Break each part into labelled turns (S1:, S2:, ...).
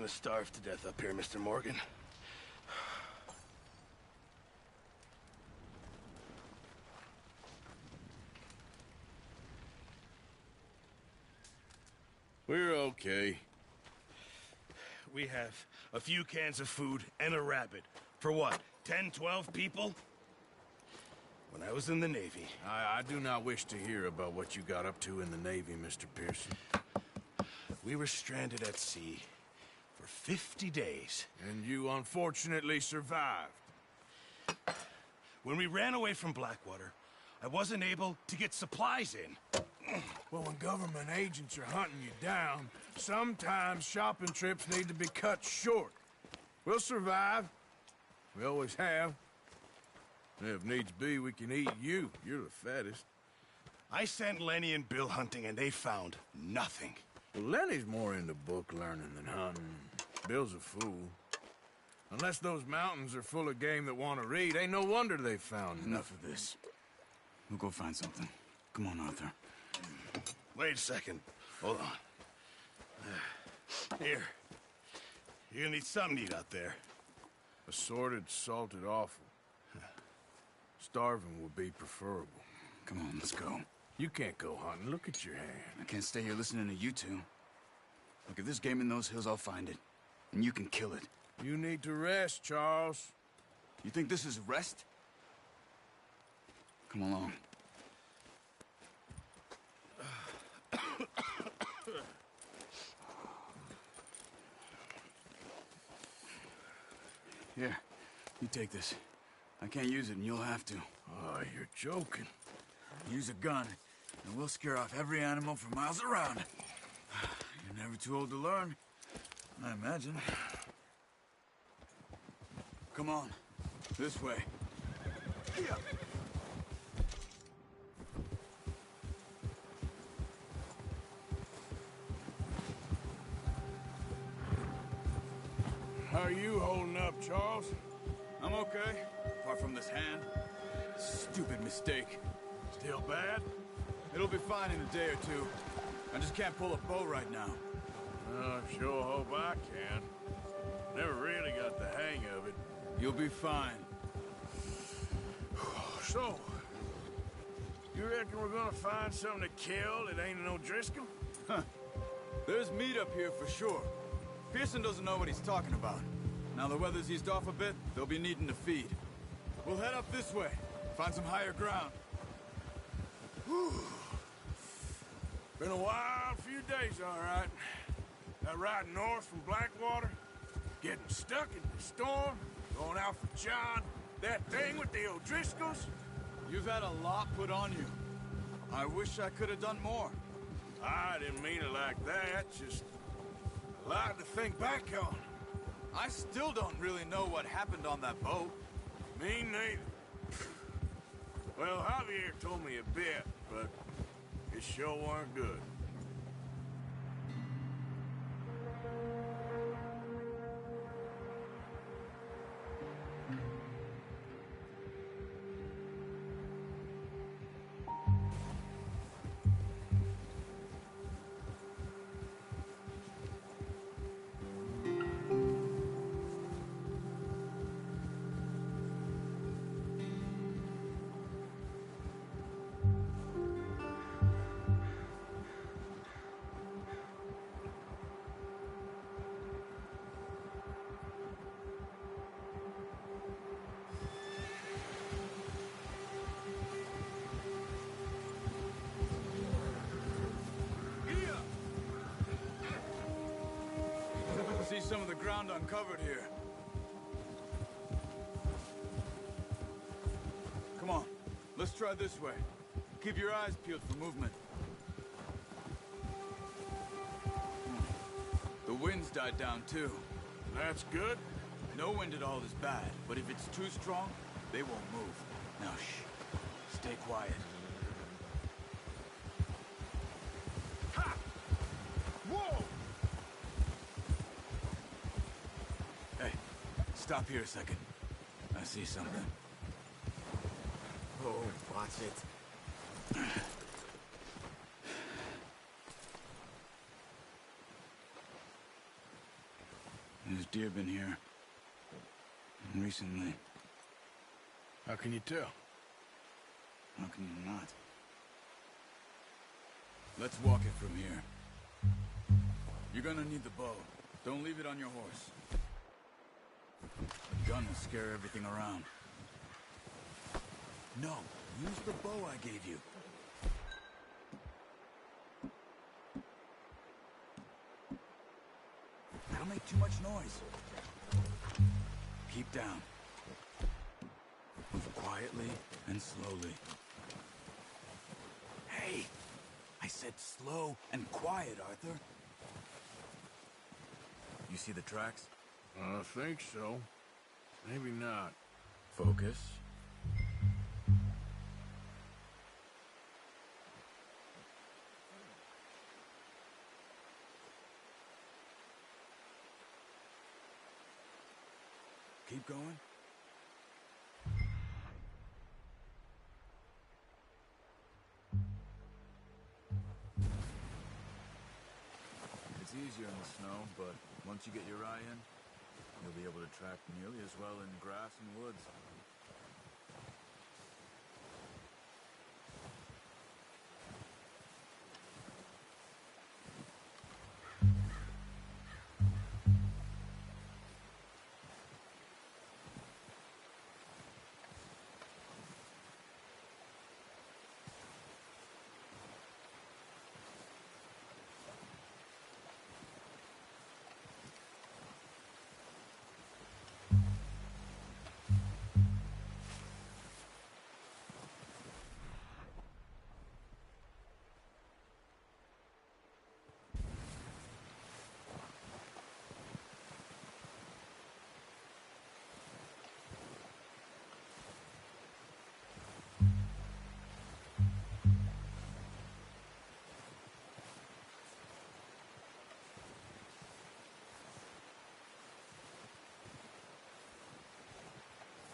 S1: gonna starve to death up here, Mr. Morgan.
S2: We're okay.
S1: We have a few cans of food and a rabbit. For what, 10, 12 people? When I was in the Navy...
S2: I do not wish to hear about what you got up to in the Navy, Mr. Pearson.
S1: We were stranded at sea for 50 days.
S2: And you unfortunately survived.
S1: When we ran away from Blackwater, I wasn't able to get supplies in.
S2: Well, when government agents are hunting you down, sometimes shopping trips need to be cut short. We'll survive. We always have. If needs be, we can eat you. You're the fattest.
S1: I sent Lenny and Bill hunting, and they found nothing.
S2: Well, Lenny's more into book learning than hunting. Bill's a fool. Unless those mountains are full of game that want to read, ain't no wonder they found
S3: Enough of this. We'll go find something. Come on, Arthur.
S1: Wait a second. Hold on. Here. You're gonna need something to eat out there.
S2: Assorted, salted offal. Starving would be preferable.
S3: Come on, let's go.
S2: You can't go hunting. Look at your hand.
S3: I can't stay here listening to you two. Look, if there's game in those hills, I'll find it. And you can kill it.
S2: You need to rest, Charles.
S3: You think this is rest? Come along. Here, you take this. I can't use it, and you'll have to.
S2: Oh, you're joking.
S3: Use a gun, and we'll scare off every animal for miles around. You're never too old to learn, I imagine. Come on, this way. Yeah.
S2: How are you holding up, Charles?
S3: I'm okay, apart from this hand. Stupid mistake.
S2: Still bad?
S3: It'll be fine in a day or two. I just can't pull a bow right now.
S2: I sure hope I can. Never really got the hang of it.
S3: You'll be fine.
S2: So, you reckon we're gonna find something to kill that ain't an O'Driscoll?
S3: Huh. There's meat up here for sure. Pearson doesn't know what he's talking about. Now the weather's eased off a bit, they'll be needing to feed. We'll head up this way, find some higher ground.
S2: Whew. Been a wild few days, all right. That ride north from Blackwater, getting stuck in the storm, going out for John, that thing with the O'Driscolls.
S3: You've had a lot put on you. I wish I could have done more.
S2: I didn't mean it like that, just a lot to think back on.
S3: I still don't really know what happened on that boat.
S2: Me neither. Well, Javier told me a bit, but it sure weren't good.
S3: See some of the ground uncovered here. Come on, let's try this way. Keep your eyes peeled for movement. The wind's died down too.
S2: That's good.
S3: No wind at all is bad, but if it's too strong, they won't move. Now shh, stay quiet.
S2: Ha! Whoa!
S3: Hey, stop here a second. I see something.
S4: Oh, watch it.
S3: deer been here? Recently.
S2: How can you tell?
S3: How can you not? Let's walk it from here. You're gonna need the bow. Don't leave it on your horse. The gun will scare everything around. No, use the bow I gave you. That'll make too much noise. Keep down. Move quietly and slowly. Hey! I said slow and quiet, Arthur. You see the tracks?
S2: I think so. Maybe not.
S3: Focus. Keep going. It's easier in the snow, but once you get your eye in, you'll be able to track nearly as well in grass and woods.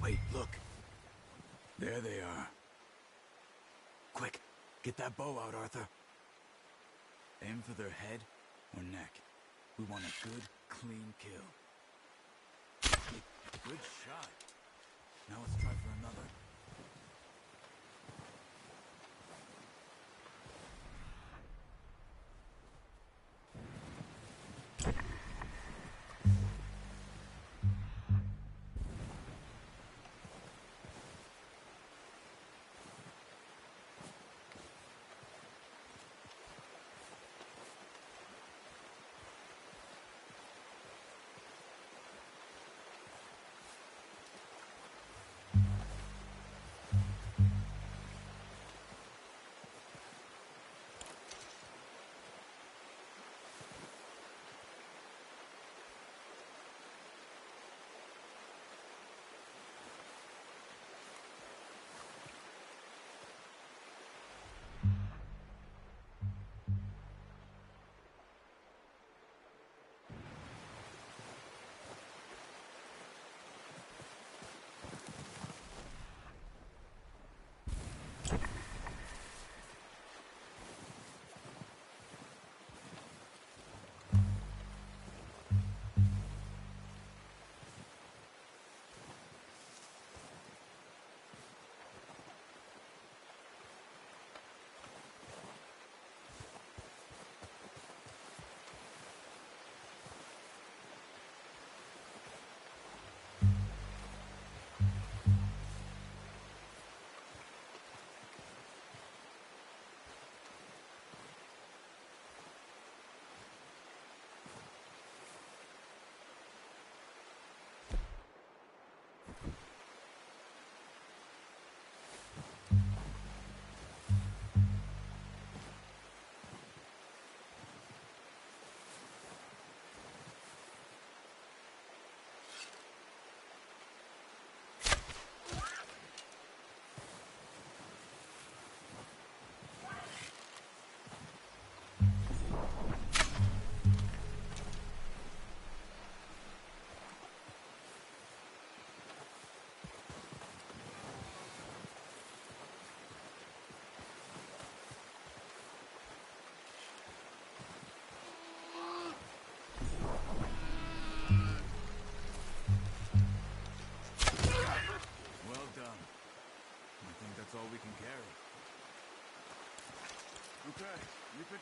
S3: Wait, look. There they are. Quick, get that bow out, Arthur. Aim for their head or neck. We want a good, clean kill. Good shot. Now let's try for another.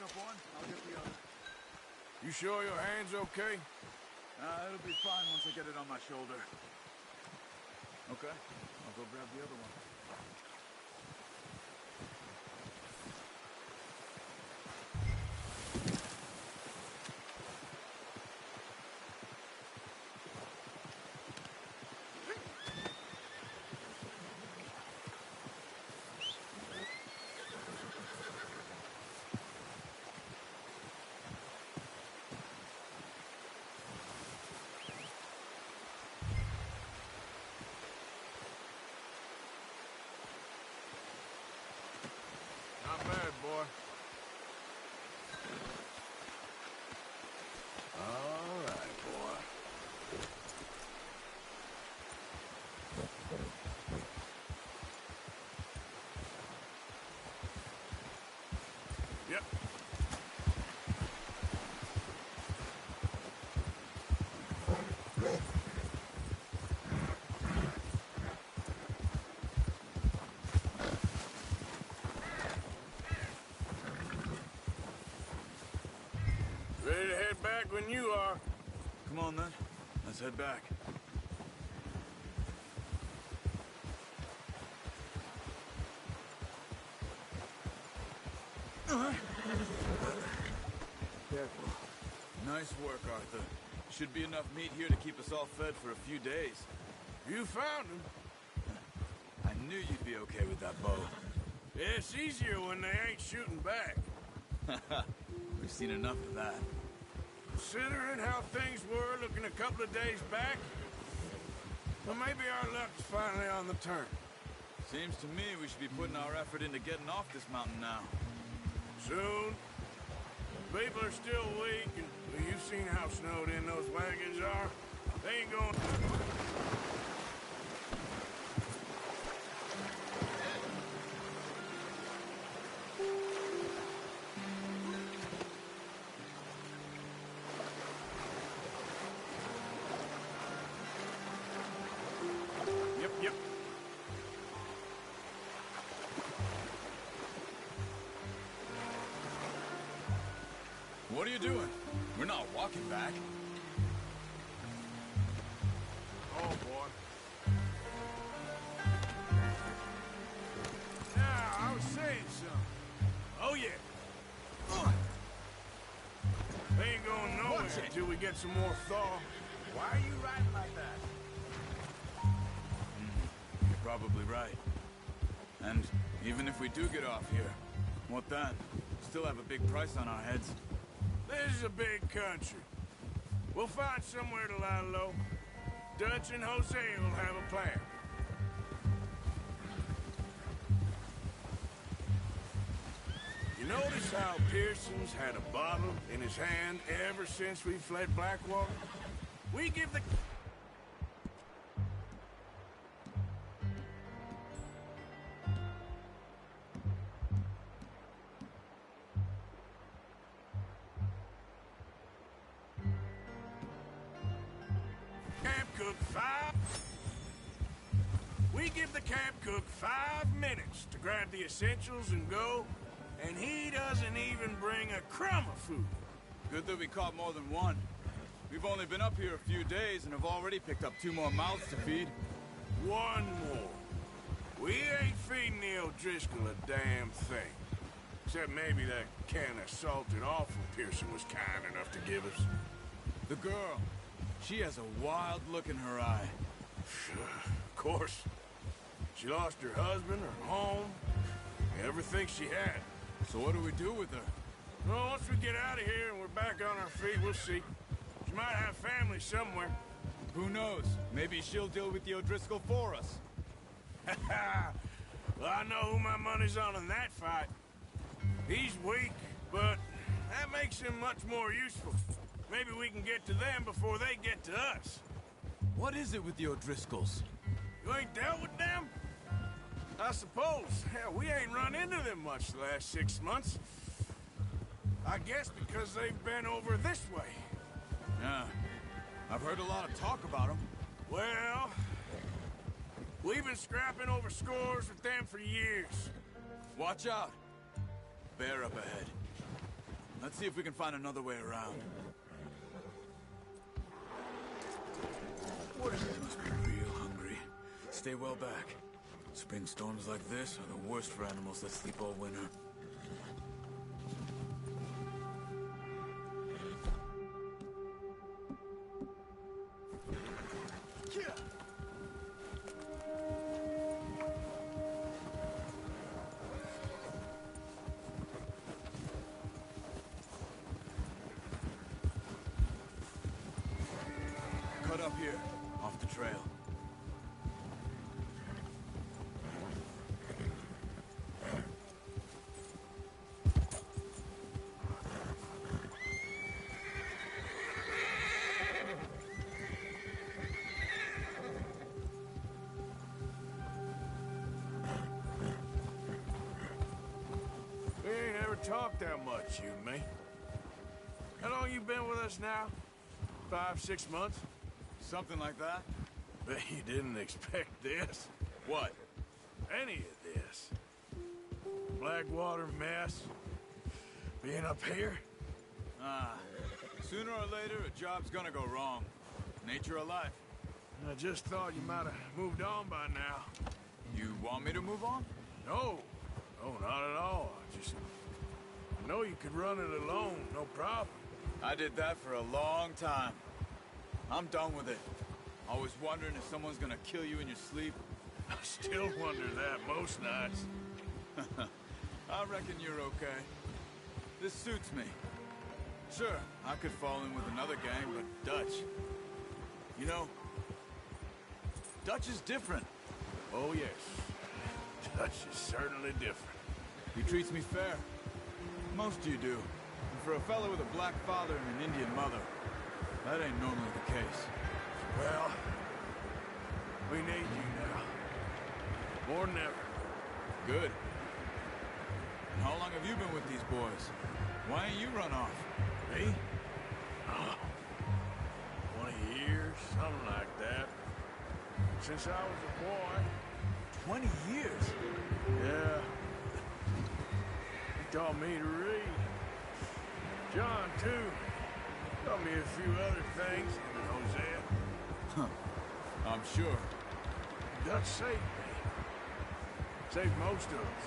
S3: up one, I'll get the other.
S2: You sure your hand's okay?
S3: It'll be fine once I get it on my shoulder. Okay, I'll go grab the other one.
S2: Not bad, boy. All right, boy. Yep. Ready to head back when you are.
S3: Come on, then. Let's head back. Careful. Nice work, Arthur. Should be enough meat here to keep us all fed for a few days.
S2: You found him.
S3: I knew you'd be okay with that bow.
S2: It's easier when they ain't shooting back.
S3: We've seen enough of that.
S2: Considering how things were looking a couple of days back, well, maybe our luck's finally on the turn.
S3: Seems to me we should be putting our effort into getting off this mountain now.
S2: Soon. People are still weak, and well, you've seen how snowed in those wagons are. They ain't going... Yep.
S3: What are you doing? We're not walking back.
S2: Oh, boy. Now, I was saying something. Oh, yeah. They ain't going nowhere until we get some more thaw.
S4: Why are you riding like that?
S3: You're probably right. And even if we do get off here, what then? Still have a big price on our heads.
S2: This is a big country. We'll find somewhere to lie low. Dutch and Jose will have a plan. You notice how Pearson's had a bottle in his hand ever since we fled Blackwater? We give the... Camp cook We give the camp cook 5 minutes to grab the essentials and go, and he doesn't even bring a crumb of food.
S3: Good that we caught more than one. We've only been up here a few days and have already picked up 2 more mouths to feed.
S2: One more. We ain't feeding the O'Driscoll a damn thing. Except maybe that can of salted offal Pearson was kind enough to give us.
S3: The girl. She has a wild look in her eye.
S2: Of course. She lost her husband, her home, everything she had.
S3: So what do we do with her?
S2: Well, once we get out of here and we're back on our feet, we'll see. She might have family somewhere.
S3: Who knows? Maybe she'll deal with the O'Driscoll for us.
S2: Well, I know who my money's on in that fight. He's weak, but that makes him much more useful. Maybe we can get to them before they get to us.
S3: What is it with the O'Driscolls?
S2: You ain't dealt with them? I suppose. Hell, we ain't run into them much the last 6 months. I guess because they've been over this way.
S3: Yeah. I've heard a lot of talk about them.
S2: Well, we've been scrapping over scores with them for years.
S3: Watch out. Bear up ahead. Let's see if we can find another way around. What is it? Must be real hungry. Stay well back. Spring storms like this are the worst for animals that sleep all winter. Cut up here, off the trail.
S2: We ain't ever talked that much, you and me. How long you been with us now? 5, 6 months?
S3: Something like that?
S2: Bet you didn't expect this.
S3: What?
S2: Any of this. Blackwater mess. Being up here?
S3: Sooner or later, a job's gonna go wrong. Nature of life.
S2: I just thought you might have moved on by now.
S3: You want me to move on?
S2: No. No, not at all. I know you could run it alone, no problem.
S3: I did that for a long time. I'm done with it. Always wondering if someone's gonna kill you in your sleep.
S2: I still wonder that most nights.
S3: I reckon you're okay. This suits me. Sure, I could fall in with another gang, but Dutch... You know, Dutch is different.
S2: Oh, yes. Dutch is certainly different.
S3: He treats me fair. Most of you do. And for a fellow with a black father and an Indian mother, that ain't normally the case.
S2: Well, we need you now. More than ever.
S3: Good. And how long have you been with these boys? Why ain't you run off?
S2: Me? Oh, 20 years, something like that. Since I was a boy.
S3: 20 years?
S2: Yeah. He taught me to read. John, too. Taught me a few other things, him and Hosea.
S3: Huh. I'm sure.
S2: Dutch saved me. Saved most of us.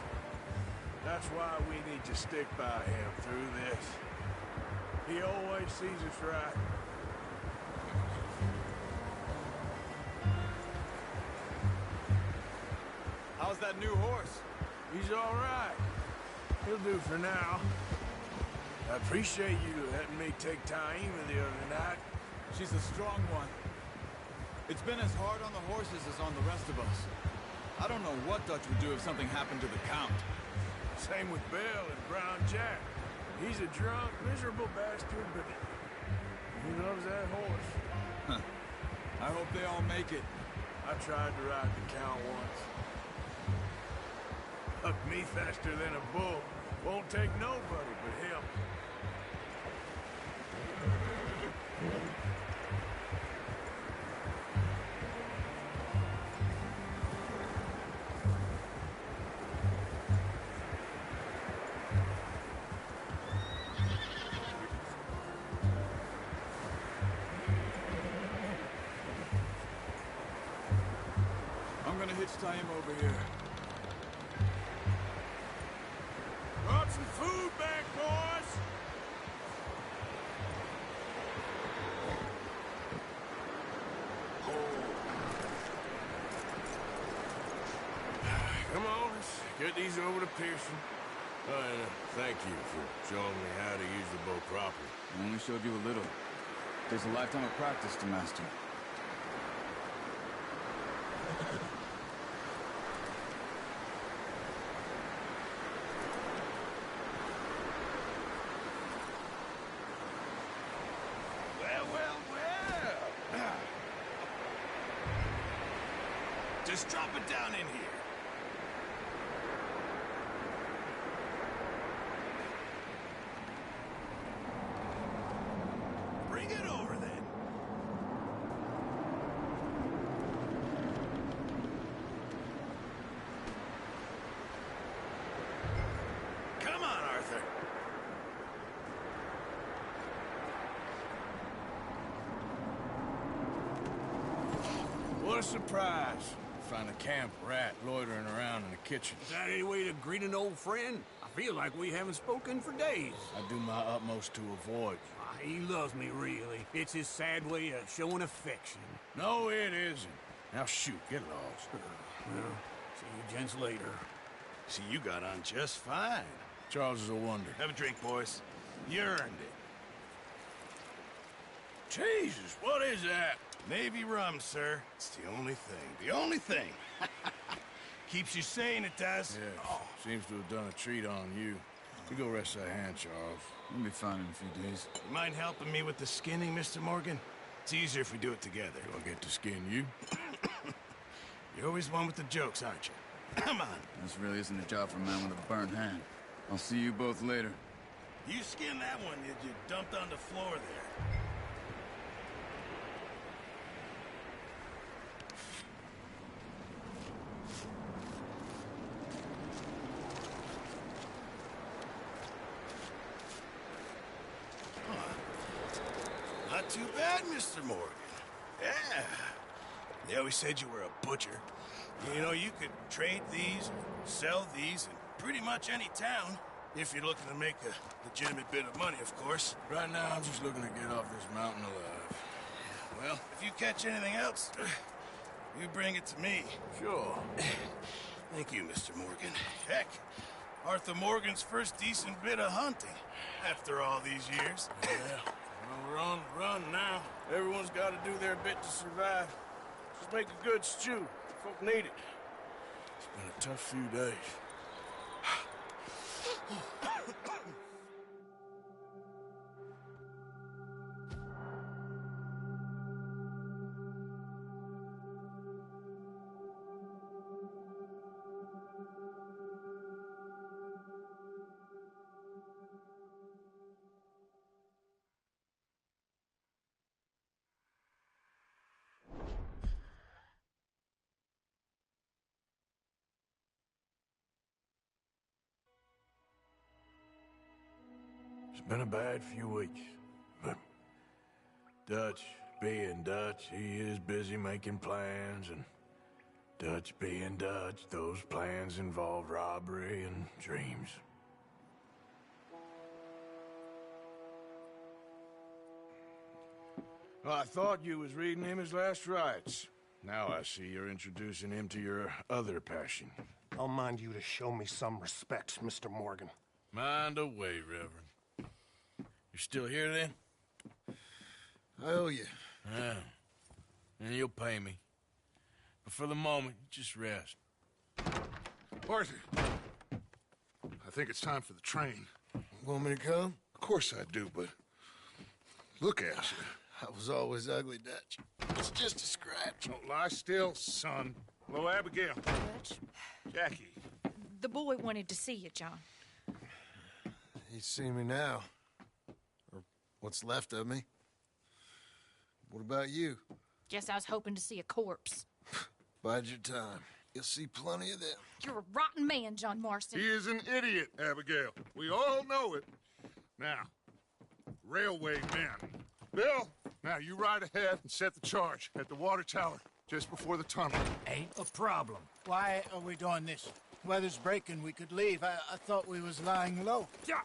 S2: That's why we need to stick by him through this. He always sees us right.
S3: How's that new horse?
S2: He's all right. He'll do for now. I appreciate you letting me take Taima the other night.
S3: She's a strong one. It's been as hard on the horses as on the rest of us. I don't know what Dutch would do if something happened to the Count.
S2: Same with Bill and Brown Jack. He's a drunk, miserable bastard, but he loves that horse.
S3: Huh. I hope they all make it.
S2: I tried to ride the Count once. Hucked me faster than a bull. Won't take nobody but him.
S3: I'm gonna hitch Taima over here.
S2: Brought some food back, boys! Come on, let's get these over to Pearson. And thank you for showing me how to use the bow properly.
S3: I only showed you a little. There's a lifetime of practice to master.
S1: Well. Just drop it down in here. Bring it over then. Come on, Arthur.
S2: a surprise. Find a camp rat loitering around in the kitchen.
S5: Is that any way to greet an old friend? I feel like we haven't spoken for days.
S2: I do my utmost to avoid.
S5: He loves me, really. It's his sad way of showing affection.
S2: No, it isn't. Now shoot, get lost.
S5: Well, see you gents later.
S1: See, you got on just fine.
S2: Charles is a wonder.
S1: Have a drink, boys. You earned it.
S2: Jesus, what is that?
S1: Navy rum, sir. It's the only thing. The only thing. Keeps you sane, it does.
S2: Yeah, seems to have done a treat on you. You go rest that hand, Charles.
S3: We'll be fine in a few days.
S1: You mind helping me with the skinning, Mr. Morgan? It's easier if we do it together.
S2: Do I get to skin you?
S1: You're always one with the jokes, aren't you? Come on.
S3: This really isn't a job for a man with a burnt hand. I'll see you both later.
S1: You skinned that one that you dumped on the floor there. Not too bad, Mr. Morgan. Yeah. They always said you were a butcher. You know, you could trade these or sell these in pretty much any town, if you're looking to make a legitimate bit of money, of course.
S2: Right now, I'm just looking to get off this mountain alive.
S1: Well, if you catch anything else, you bring it to me.
S2: Sure.
S1: Thank you, Mr. Morgan. Heck, Arthur Morgan's first decent bit of hunting after all these years.
S2: Yeah. Well, we're on the run now. Everyone's got to do their bit to survive. Just make a good stew. Folk need it. It's been a tough few days. It's been a bad few weeks, but Dutch being Dutch, he is busy making plans, and Dutch being Dutch, those plans involve robbery and dreams. Well, I thought you was reading him his last rites. Now I see you're introducing him to your other passion.
S6: I'll mind you to show me some respect, Mr. Morgan.
S2: Mind away, Reverend. You're still here, then?
S1: I owe you.
S2: Yeah. And you'll pay me. But for the moment, just rest.
S7: Arthur, I think it's time for the train.
S1: Want me to come?
S7: Of course I do, but look at you.
S1: I was always ugly, Dutch. It's just a scratch.
S7: Don't lie still, son. Hello, Abigail.
S8: Dutch,
S7: Jackie.
S8: the boy wanted to see you, John.
S1: He's seen me now. Or what's left of me. What about you?
S8: Guess I was hoping to see a corpse.
S1: Bide your time. You'll see plenty of them.
S8: You're a rotten man, John Marston.
S7: He is an idiot, Abigail. We all know it. Now, railway men. Bill, now you ride ahead and set the charge at the water tower just before the tunnel.
S9: Ain't a problem. Why are we doing this? Weather's breaking. We could leave. I thought we was lying low.
S7: Yeah,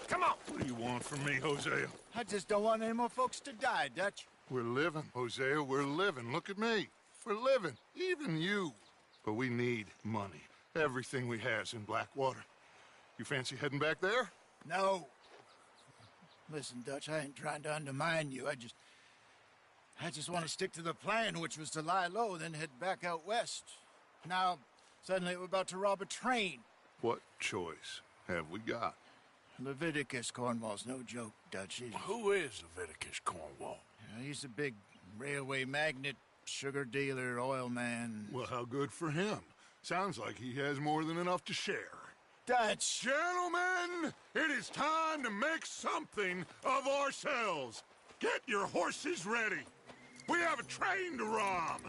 S7: come on. What do you want from me, Hosea?
S9: I just don't want any more folks to die, Dutch.
S7: We're living, Hosea. We're living. Look at me. We're living. Even you. But we need money. Everything we has in Blackwater. You fancy heading back there?
S9: No. Listen, Dutch, I ain't trying to undermine you. I just want to stick to the plan, which was to lie low, then head back out west. Now, suddenly we're about to rob a train.
S7: What choice have we got?
S9: Leviticus Cornwall's no joke, Dutch.
S2: Who is Leviticus Cornwall?
S9: He's a big railway magnate, sugar dealer, oil man.
S7: Well, how good for him. Sounds like he has more than enough to share.
S9: Dutch!
S7: Gentlemen, it is time to make something of ourselves. Get your horses ready. We have a train to rob.